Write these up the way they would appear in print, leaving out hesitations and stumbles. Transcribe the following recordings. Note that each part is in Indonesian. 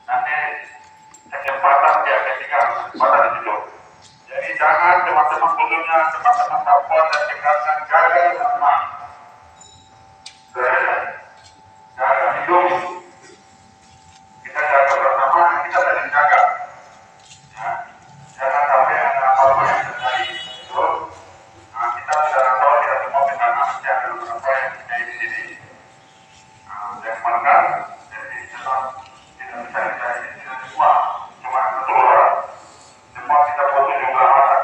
nanti kesempatan dia ketika kesempatan itu. Jadi jangan teman-teman khususnya teman-teman Papua dan tinggalkan gagal sama jaga hidup, kita jaga bersama, kita saling jaga. Ya, jangan sampai ada apa-apa yang terjadi. Terus, kita sudah tahu kita semua kita manusia dan apa yang terjadi di sini. Yang mana, jadi kita tidak bisa dicari di sini semua, cuma satu orang. Semua kita butuh jumlah mata.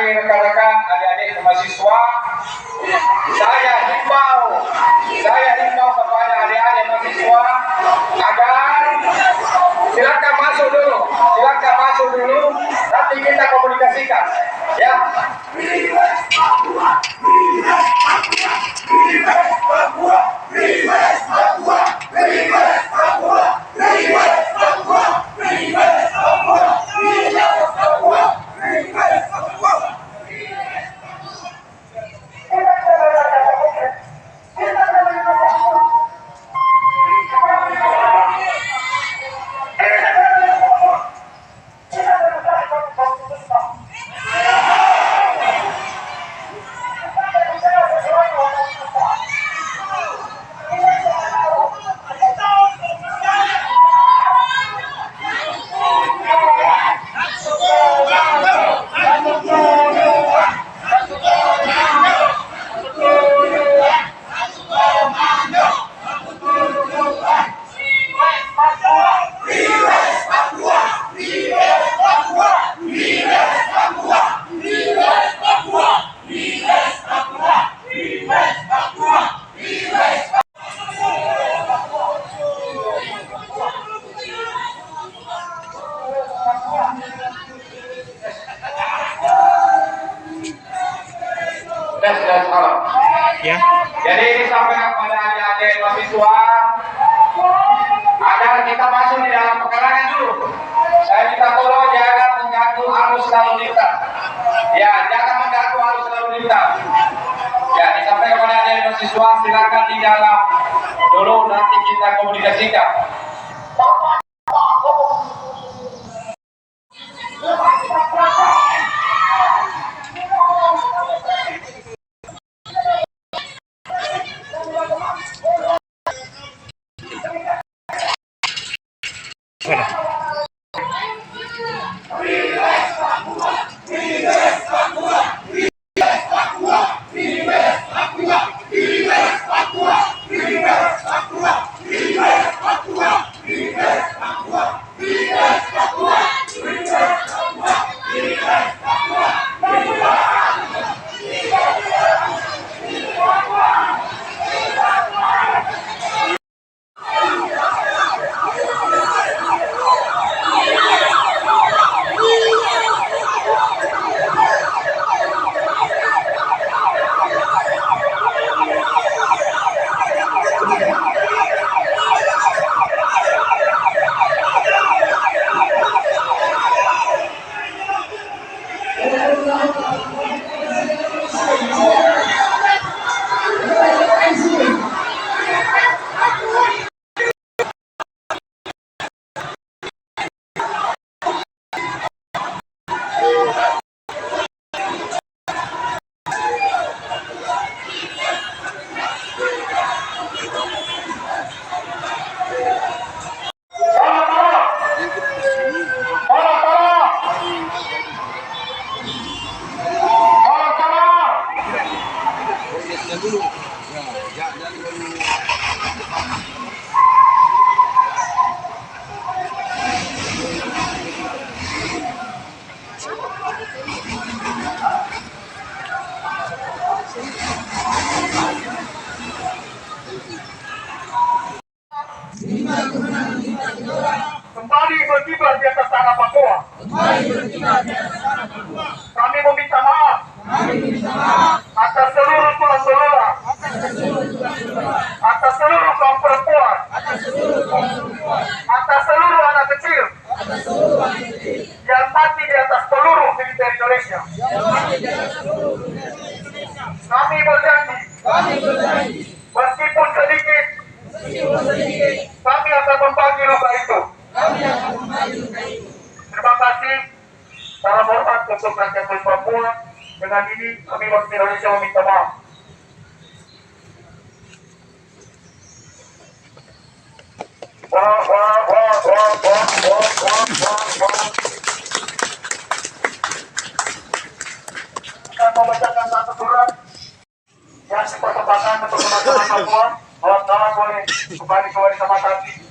Rekan-rekan, adik-adik mahasiswa, saya himbau kepada adik-adik mahasiswa agar silakan masuk dulu, nanti kita komunikasikan, ya. Ya. Jadi ini sampaikan kepada adik-adik mahasiswa agar kita masuk di dalam pekarangan dulu. Saya minta tolong jangan mengganggu arus lalu lintas. Ya, jangan mengganggu arus lalu lintas. Ya, disampaikan kepada adik-adik mahasiswa silakan di dalam dulu, nanti kita komunikasikan. atas seluruh tulang belulang, atas seluruh kaum perempuan, atas seluruh anak kecil yang mati di atas peluru militer Indonesia. Kami berjanji, meskipun sedikit, kami akan membagi luka itu. Terima kasih. Salam hormat untuk rakyat Papua. Dengan ini kami wakil Indonesia meminta maaf. Akan membacakan satu surat yang dipersembahkan untuk teman-teman Papua. Kawan-kawan boleh kembali ke warisan Masaki.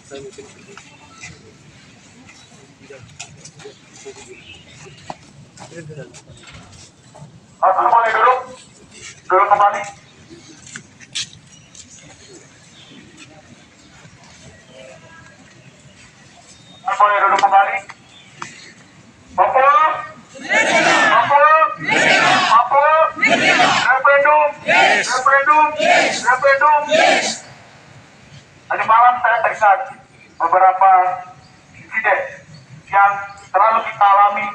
Boleh duduk kembali. Boleh duduk kembali. Papua, Papua, Papua, referendum, referendum, referendum. Tadi malam saya teringat beberapa insiden yang terlalu kita alami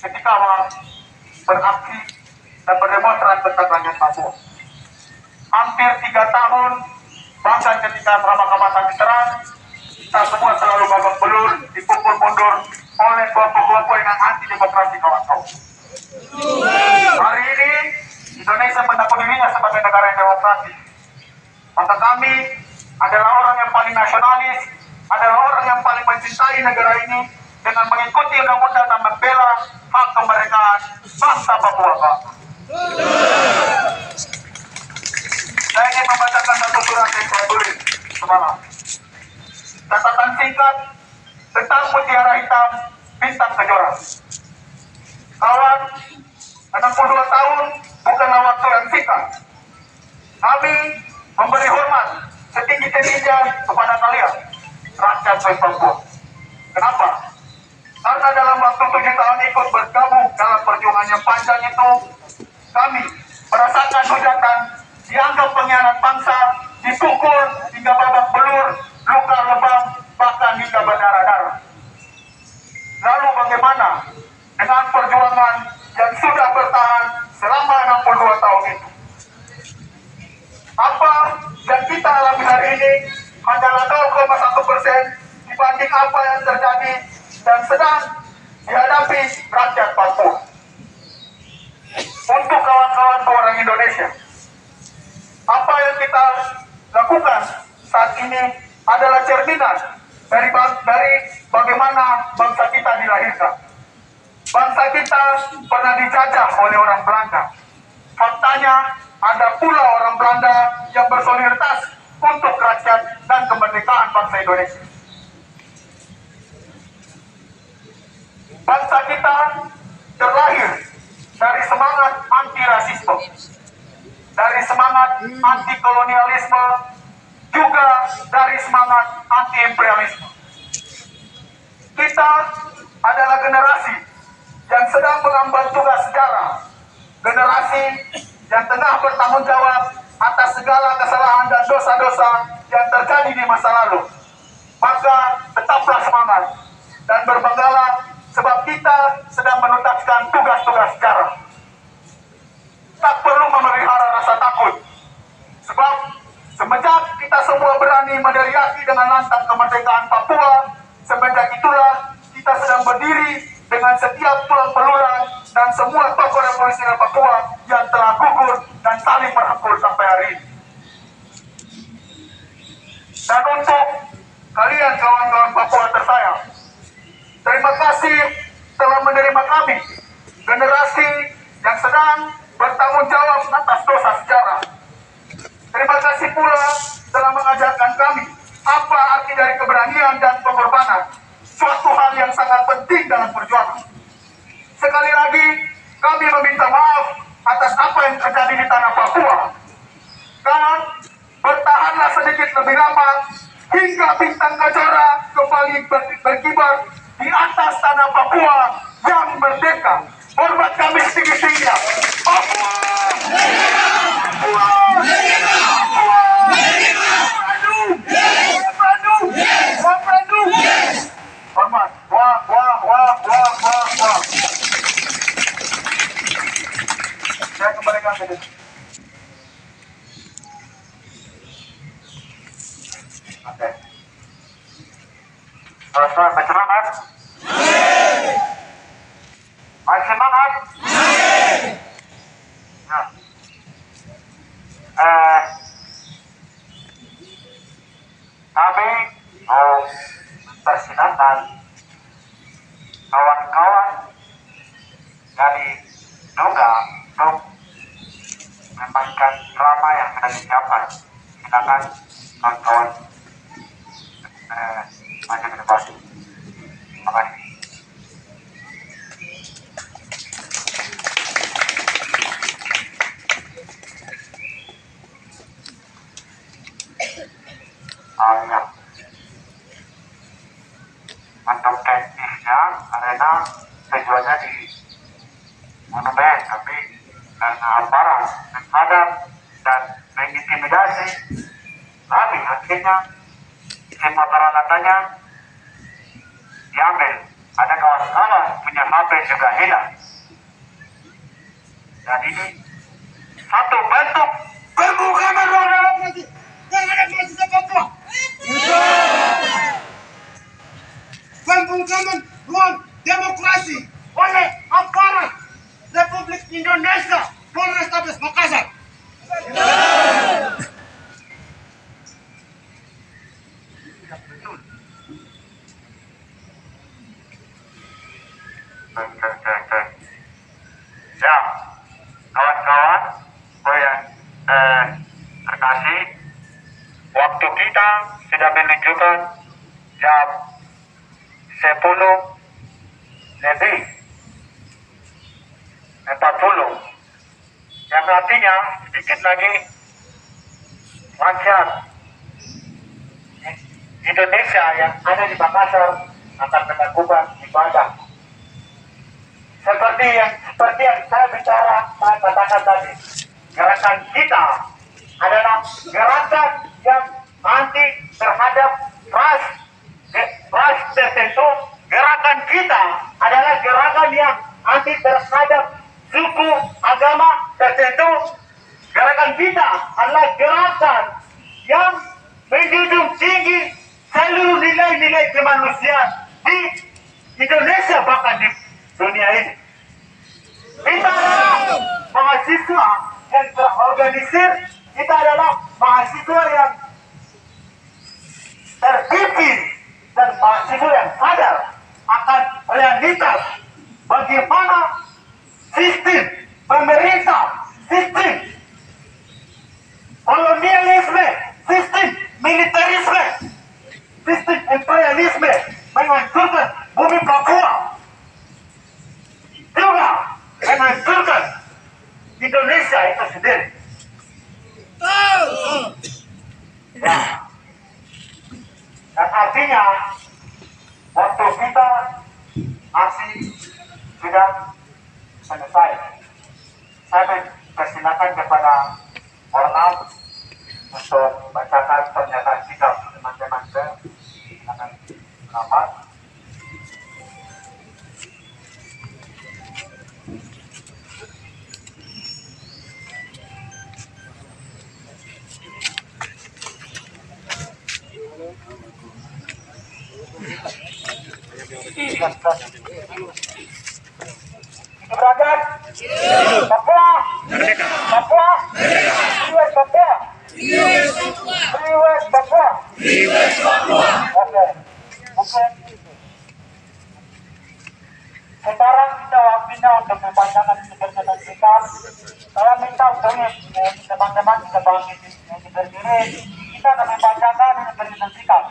ketika beraksi dan berdemonstrasi tentang rakyat Papua. Hampir 3 tahun, bahkan ketika selama kawasan diterang, kita semua selalu babak belur, dipukul mundur oleh kelompok-kelompok yang anti demokrasi kawan-kawan. Hari ini Indonesia mendakwa dirinya sebagai negara yang demokrasi. Maka kami adalah orang yang paling nasionalis, adalah orang yang paling mencintai negara ini dengan mengikuti undang-undang dan membela hak kemerdekaan bangsa Papua. Saya ingin membacakan satu surat yang saya tulis semalam. Catatan singkat tentang mutiara hitam bintang kejora. Kawan, 62 tahun bukanlah waktu yang singkat. Kami memberi hormat setinggi-tingginya kepada kalian, rakyat Papua. Kenapa? Karena dalam waktu 7 tahun ikut bergabung dalam perjuangan yang panjang itu, kami merasakan hujatan, dianggap pengkhianat bangsa, dipukul hingga babak belur, luka lebam, bahkan hingga berdarah-darah. Lalu bagaimana dengan perjuangan yang sudah bertahan selama 62 tahun itu? Apa yang kita alami hari ini hanyalah 0,1% dibanding apa yang terjadi dan sedang dihadapi rakyat Papua. Untuk kawan-kawan orang Indonesia, apa yang kita lakukan saat ini adalah cerminan dari bagaimana bangsa kita dilahirkan. Bangsa kita pernah dijajah oleh orang Belanda. Faktanya ada pula orang Belanda yang bersolidaritas untuk rakyat dan kemerdekaan bangsa Indonesia. Bangsa kita terlahir dari semangat anti-rasisme, dari semangat anti-kolonialisme, juga dari semangat anti-imperialisme. Kita adalah generasi yang sedang mengemban tugas sejarah, generasi yang tengah bertanggung jawab atas segala kesalahan dan dosa-dosa yang terjadi di masa lalu. Maka tetaplah semangat dan berbanggalah sebab kita sedang menuntaskan tugas-tugas sejarah. Tak perlu memelihara rasa takut, sebab semenjak kita semua berani meneriaki dengan lantang kemerdekaan Papua, semenjak itulah kita sedang berdiri dengan setiap tulang belulang dan semua tokoh revolusioner Papua yang telah gugur dan saling merangkul sampai hari ini. Dan untuk kalian kawan-kawan Papua tersayang, terima kasih telah menerima kami, generasi yang sedang bertanggung jawab atas dosa sejarah. Terima kasih pula telah mengajarkan kami apa arti dari keberanian dan pengorbanan, suatu hal yang sangat penting dalam perjuangan. Sekali lagi, kami meminta maaf atas apa yang terjadi di tanah Papua. Kawan, bertahanlah sedikit lebih lama hingga bintang kejora kembali berkibar di atas tanah Papua yang merdeka. Hormat kami setinggi-tingginya. Papua! Papua! Papua! Bandung! Bandung! Bandung! Hormat. Wah. Saya kembalikan ke sini. Oke. Selamat bersemangat. Masih semangat. Nah, kami mau mempersilahkan kawan-kawan dari Duga untuk memainkan drama yang sudah disiapkan. Silakan kawan-kawan maju ke depan. Terima kasih. Ya. Untuk teknisnya arena tujuannya di monumen, tapi karena aparat menghadap dan mengintimidasi kami, akhirnya semua peralatannya diambil. Ada kawan-kawan punya HP juga hilang, dan ini satu bentuk pembukaan ruang lagi yang ada di Papua. Pembukaan ruang demokrasi oleh aparat Republik Indonesia Polrestabes Makassar. Ya, kawan-kawan, yang terkasih, waktu kita sudah menunjukkan jam 10 lebih 40, yang artinya sedikit lagi masyarakat Indonesia yang ada di Makassar akan melakukan ibadah. Seperti yang saya katakan tadi, gerakan kita adalah gerakan yang anti terhadap ras tertentu. Gerakan kita adalah gerakan yang anti terhadap suku, agama tertentu. Gerakan kita adalah gerakan yang menjunjung tinggi seluruh nilai-nilai kemanusiaan di Indonesia, bahkan di dunia ini. Kita adalah mahasiswa yang terorganisir, kita adalah mahasiswa yang terpikir, dan mahasiswa yang sadar akan realitas bagaimana sistem pemerintah, sistem kolonialisme, sistem militerisme, sistem imperialisme menghancurkan bumi Papua, juga menghancurkan Indonesia itu sendiri. Ya. Dan artinya waktu kita masih sudah selesai. Saya persilakan kepada Ornam untuk bacakan pernyataan sikap teman-teman. Silakan selamat. Beragam Papua, Papua, West Papua, West Papua. Oke. Sekarang kita waktunya untuk membacakan pernyataan sikap. Saya minta untuk teman-teman kita bangkit berdiri. Kita akan membacakan pernyataan sikap.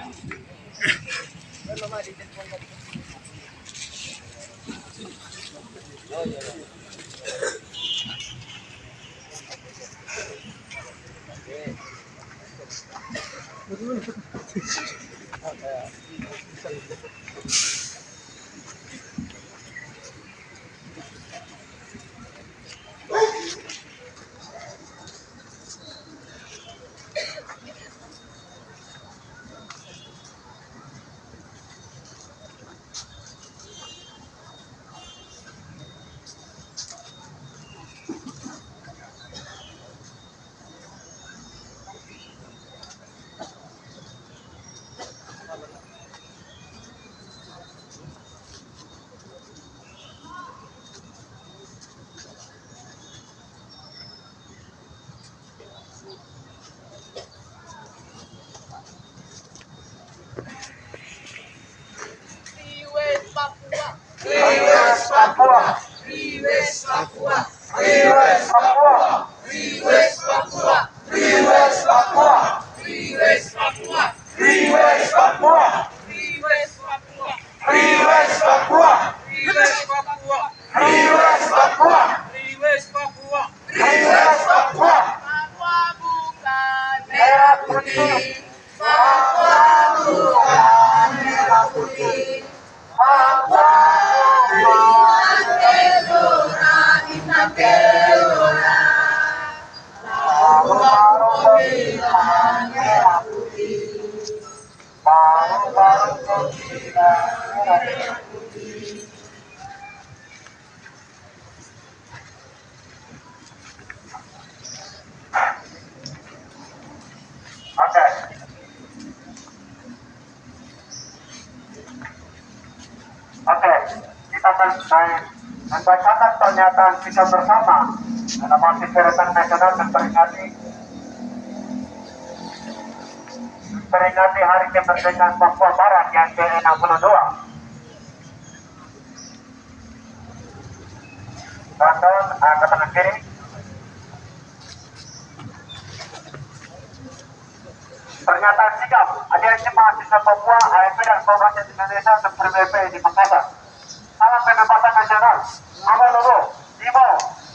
Oke, kita akan membacakan pernyataan kita bersama dalam arti Perintah Nasional memperingati Hari Kemerdekaan Papua Barat yang ke-62. Kawan-kawan, ke tangan kiri. Pernyataan sikap Aliansi Mahasiswa Papua, AFP dan Kongres Indonesia untuk PBB di Makassar. Salam Pembebasan Nasional. Amaloro, Timo,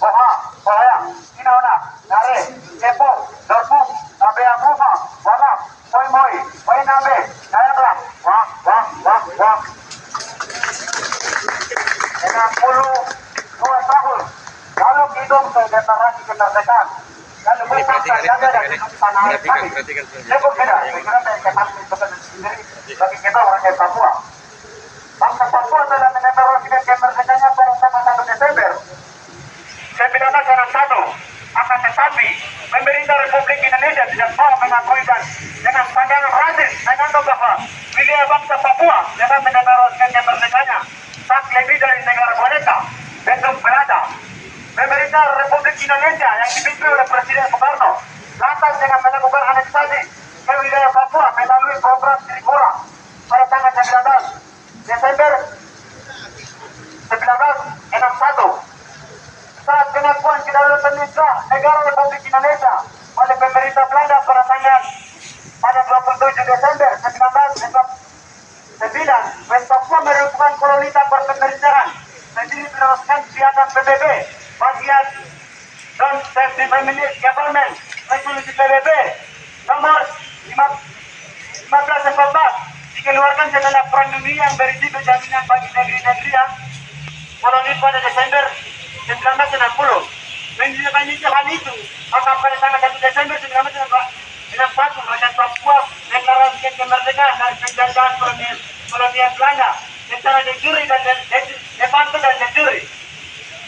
Boha, Boya, Inauna, Nare, Kepo, Dorpung, Nabea Muha, Wala, Moi Moi, Moi Nabe, Nayabra, Wah, Wah, Wah, Wah. 62 tahun lalu hidup deklarasi kemerdekaan. Lalu bersama jaga dan tanah air kami. Cukup tidak, saya kira saya katakan itu sendiri bagi kita orang Papua. Bangsa Papua telah mendeklarasikan kemerdekaannya pada tanggal 1 Desember 1961. Akan tetapi, pemerintah Republik Indonesia tidak mau mengakui dan dengan pandangan rasis menganggap bahwa wilayah bangsa Papua dengan mendeklarasikan kemerdekaannya tak lebih dari negara boneka bentuk Belanda. Pemerintah Republik Indonesia yang dipimpin oleh Presiden Soekarno lantas dengan melakukan aneksasi ke wilayah Papua melalui program Tripura pada tanggal 19 Desember 1961. Saat pengakuan kedaulatan negara Republik Indonesia oleh pemerintah Belanda pada 27 Desember 1949, West Papua merupakan koloni tanpa pemerintahan sendiri meneruskan piagam PBB bagian non self-determined government resolusi PBB nomor 1514 dikeluarkan setelah Perang Dunia yang berisiko jaminan bagi negeri-negeri yang koloni pada Desember 1960. Menindaklanjuti hal itu, maka pada tanggal 1 Desember 1961 rakyat Papua deklarasikan kemerdekaan dari penjajahan kolonial Belanda secara de jure dan de facto dan de jure.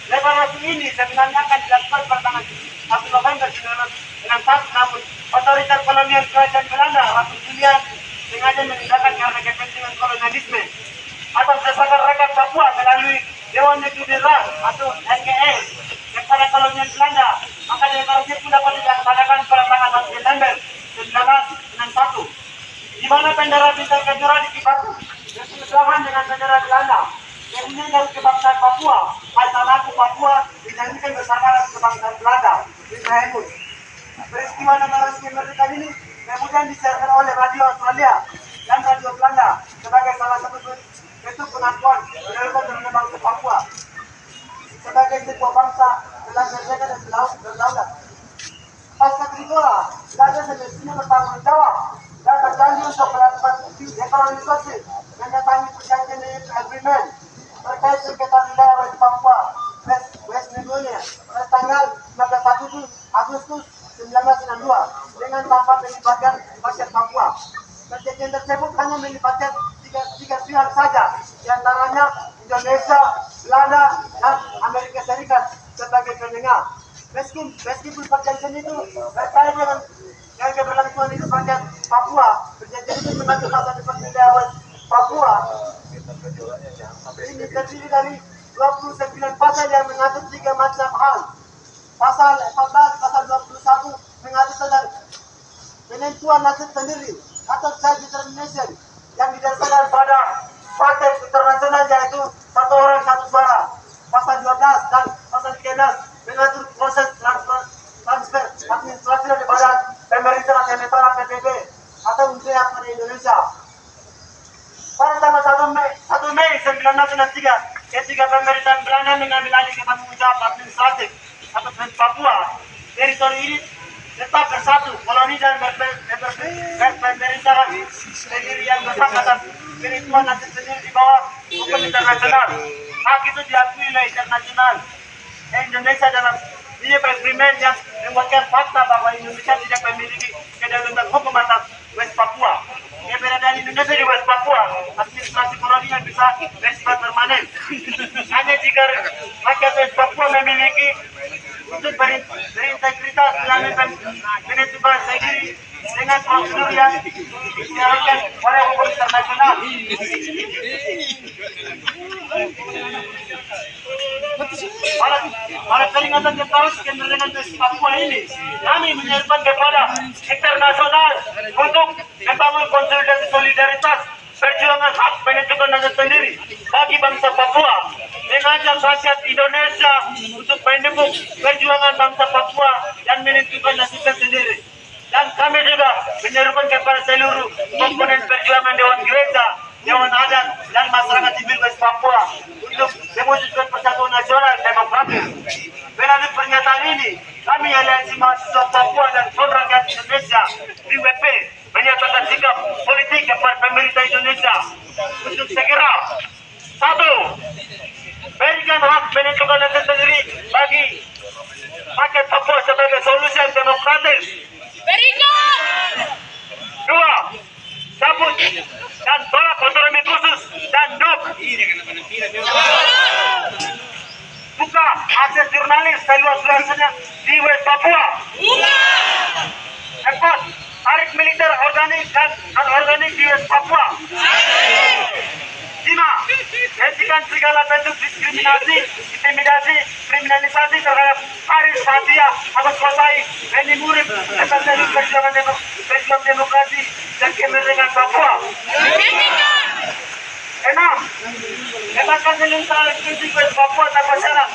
Deklarasi ini sebenarnya akan dilakukan pada tanggal 1 November 1961, namun otoriter kolonial kerajaan Belanda Ratu Julian sengaja meninggalkan karena kepentingan kolonialisme. Atas dasar rakyat Papua melalui Dewan Negeri Federal atau NGE kepada kolonial Belanda, maka deklarasi pun dapat dilaksanakan pada tanggal 1 Desember 1961, di mana bendera bintang kejora dikibarkan bersebelahan dengan bendera Belanda. Kemudian dari kebangsaan Papua, Paitanaku Papua dinyanyikan bersama kebangsaan Belanda di Mahmud. Peristiwa deklarasi kemerdekaan ini kemudian disiarkan oleh Radio Australia dan Radio Belanda sebagai salah satu bentuk pengakuan kedaulatan terhadap bangsa Papua sebagai sebuah bangsa telah merdeka dan berdaulat. Pasca Tripura, Belanda semestinya bertanggung jawab dan berjanji untuk melakukan deklarasi mendatangi perjanjian agreement terkait sengketa wilayah West Papua, West Macedonia pada tanggal 15 Agustus 1962 dengan tanpa melibatkan rakyat Papua. Perjanjian tersebut hanya melibatkan tiga pihak saja, diantaranya Indonesia, Belanda, dan Amerika Serikat sebagai pendengar. Meskipun perjanjian itu terkait dengan keberlangsungan hidup rakyat Papua, perjanjian itu mengatur masa depan wilayah Papua. Ini terdiri dari 29 pasal yang mengatur 3 macam hal. Pasal 14, pasal 21 mengatur tentang penentuan nasib sendiri atau self-determination yang didasarkan pada paket internasional yaitu satu orang satu suara. Pasal 12 dan pasal 13 mengatur proses transfer administrasi dari badan pemerintah sementara PBB atau UNTEA pada Indonesia. Pada tanggal 1 Mei 1963, ketika pemerintahan Belanda mengambil alih tanggungjawab administratif atas Papua, teritori ini tetap bersatu, koloni dan pemerintahan sendiri yang bersama atas kehidupan nasib sendiri di bawah hukum internasional. Hak itu diakui oleh internasional. Indonesia dalam New Agreement yang menguatkan fakta bahwa Indonesia tidak memiliki kedaulatan hukum atas West Papua. Keberadaan Indonesia di West Papua, administrasi koloni yang bisa bersifat permanen. Hanya jika rakyat West Papua memiliki untuk berintegritas melalui penentuan sendiri dengan prosedur yang disyaratkan oleh hukum internasional. Para peringatan Jepang kemerdekaan Papua ini, kami menyerukan kepada internasional untuk membangun konsolidasi solidaritas perjuangan hak menentukan nasib sendiri bagi bangsa Papua, mengajak rakyat Indonesia untuk mendukung perjuangan bangsa Papua dan menentukan nasibnya sendiri. Dan kami juga menyerukan kepada seluruh komponen perjuangan Dewan Gereja, Dewan Adat, dan masyarakat sipil West Papua untuk mewujudkan persatuan nasional demokratis. Melalui pernyataan ini, kami Aliansi Mahasiswa Papua dan Front Rakyat Indonesia (PWP) menyatakan sikap politik kepada pemerintah Indonesia untuk segera: 1. Berikan hak menentukan nasib sendiri bagi rakyat Papua sebagai solusi yang demokratis. Berikan. 2. Cabut dan tolak otonomi khusus dan DUP. Buka akses jurnalis seluas-luasnya di West Papua. 4. Tarik militer organik dan non-organik di West Papua. 5. Hentikan segala bentuk diskriminasi, intimidasi, kriminalisasi terhadap Haris Fathia, Abbas Kotai, Beni Murib, serta seluruh perjuangan demokrasi dan kemerdekaan Papua. 6. Bebaskan seluruh tahanan kritik West Papua tanpa syarat.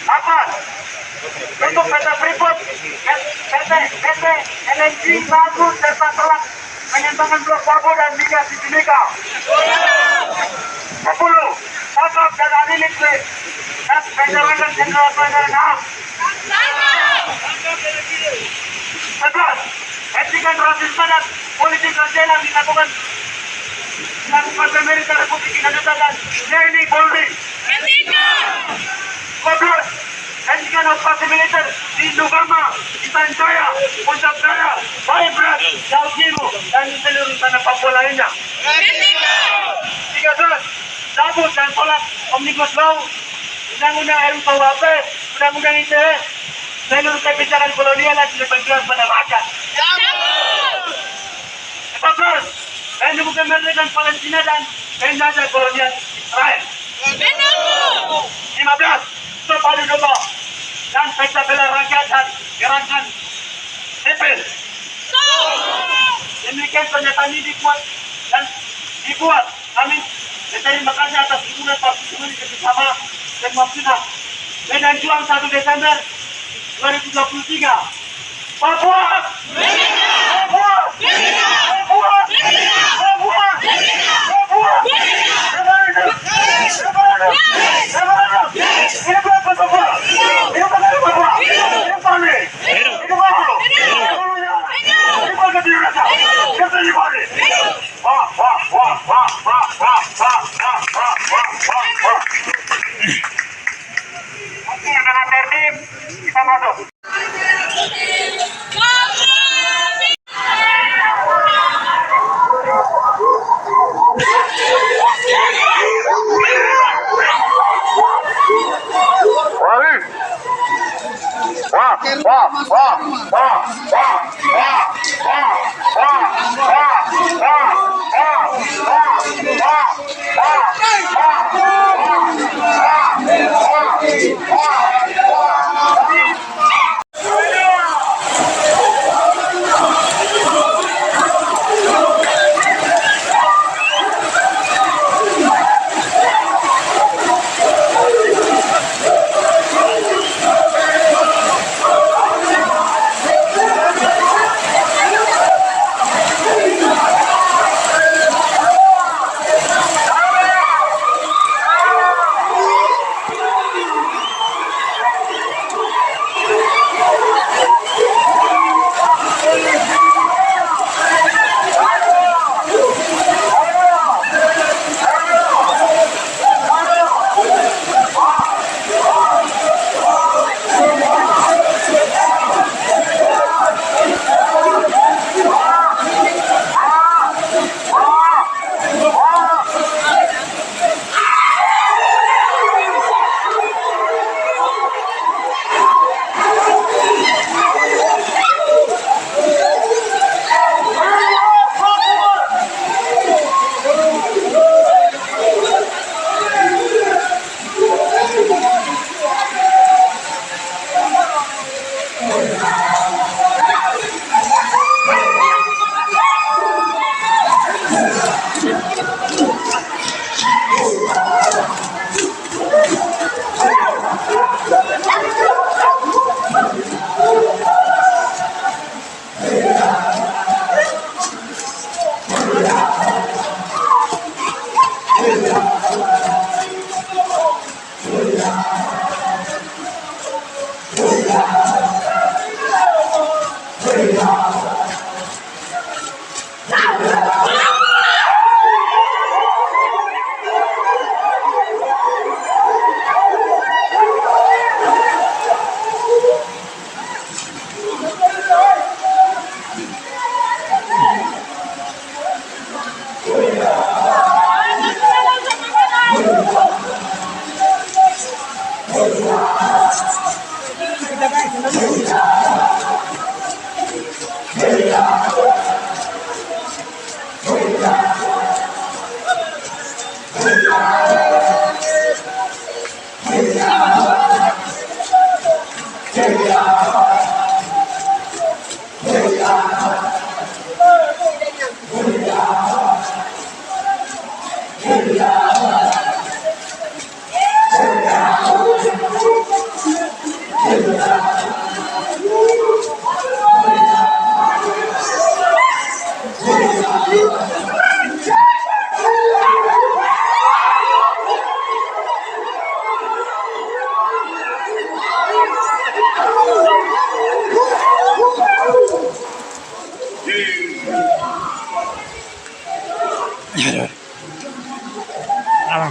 8. Untuk PT Freeport, PT LNG, Bagus, serta telah menyentangkan blok Babo dan minyak di Timika. 10. Tangkap dan adil listrik dan menjalankan jenderal pelanggaran HAM. 11. Hentikan rasisme dan politik kerja yang dilakukan pemerintah Republik Indonesia dan TNI Polri. 12. Hentikan operasi militer di Nugama, Intan Jaya, Puncak Jaya, Baibrat, Jauh Jiru, dan di seluruh tanah Papua lainnya. 13. Cabut dan tolak Omnibus Law, Undang-Undang RUKUHP, Undang-Undang ITE, seluruh kebijakan kolonial yang tidak berpihak pada rakyat. 14. Mendukung kemerdekaan Palestina dan penjajah kolonial Israel. 15. Terpadu domba dan pesta bela rakyat dan gerakan sipil. Demikian pernyataan ini dibuat. Kami berterima kasih atas dukungan partisipasi kerjasama dan maksudnya Medan Juang 1 Desember 2023. Papua! Papua! Papua! Papua! Papua! Oke, dengan tertib kita masuk.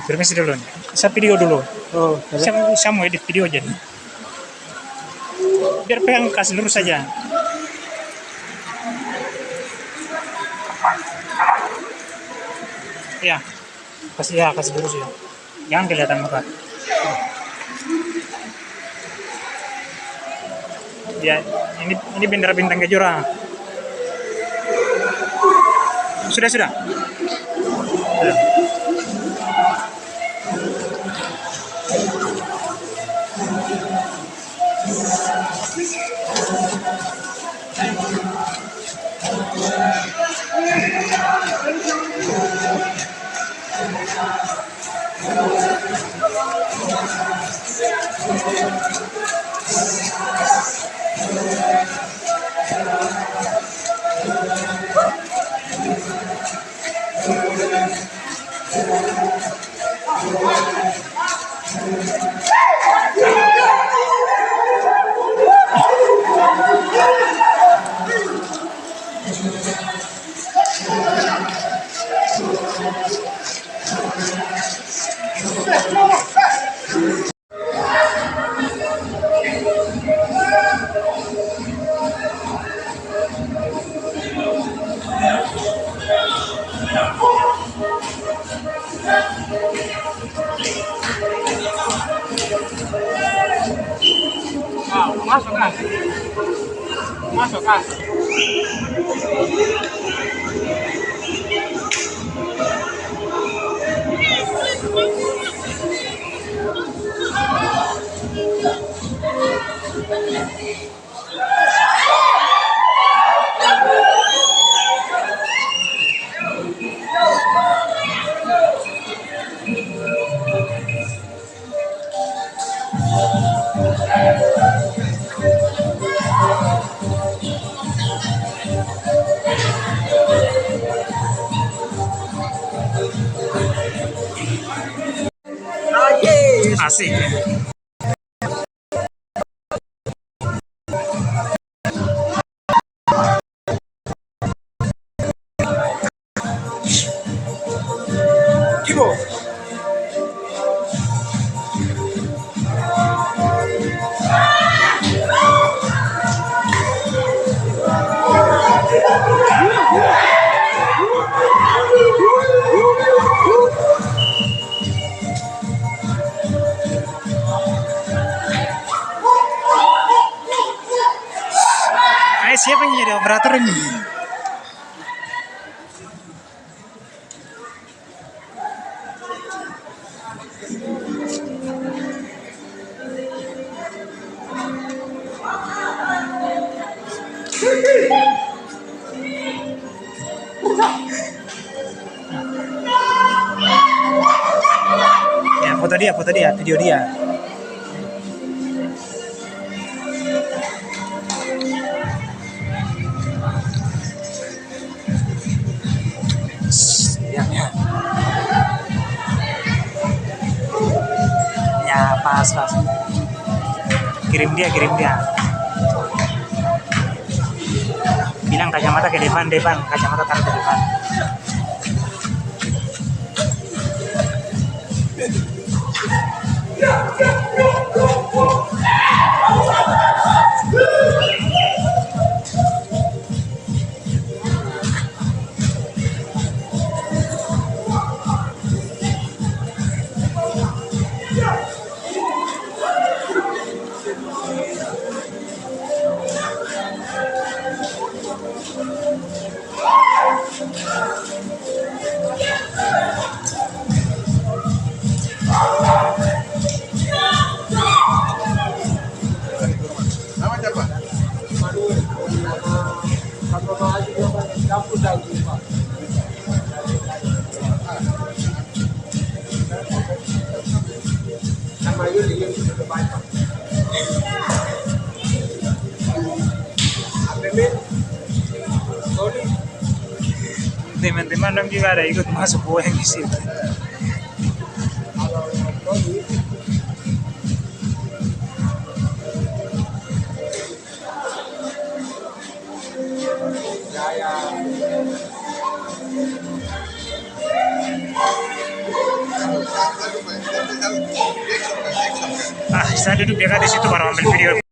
Permisi dulu nih. Saya video dulu. Oh, Saya mau edit video aja nih. Biar pegang kasih lurus saja. Ya, kasih lurus ya. Jangan kelihatan muka. Ya, ini bendera bintang kejora. Sudah. Sudah. Masuk kan? Asik. Kibo. Siapa yang jadi operator ini? Ya, foto dia, video dia. Ya, pas. Kirim dia. Yang kacamata ke depan, kacamata taruh ke depan. Nama siapa? Nama Yuli yang sudah kebanyakan. Amin. Sorry. Teman-teman dong juga ada ikut masuk yang di situ. Saya duduk dekat di situ baru ambil video.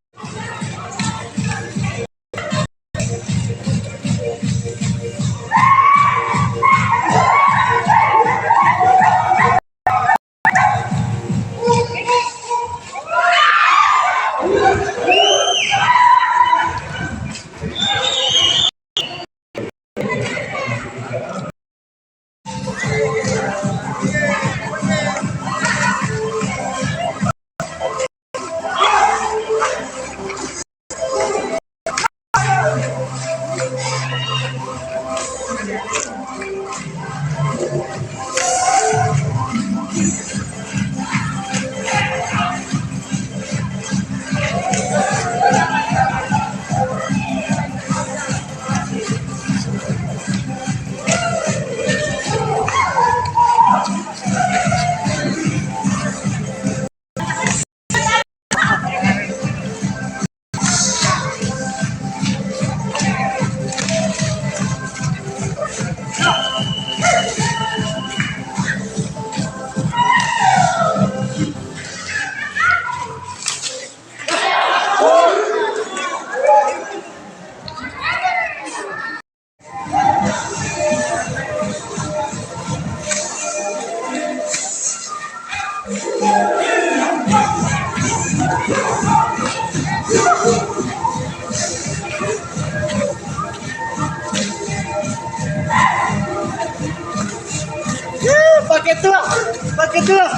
Pakai dulu.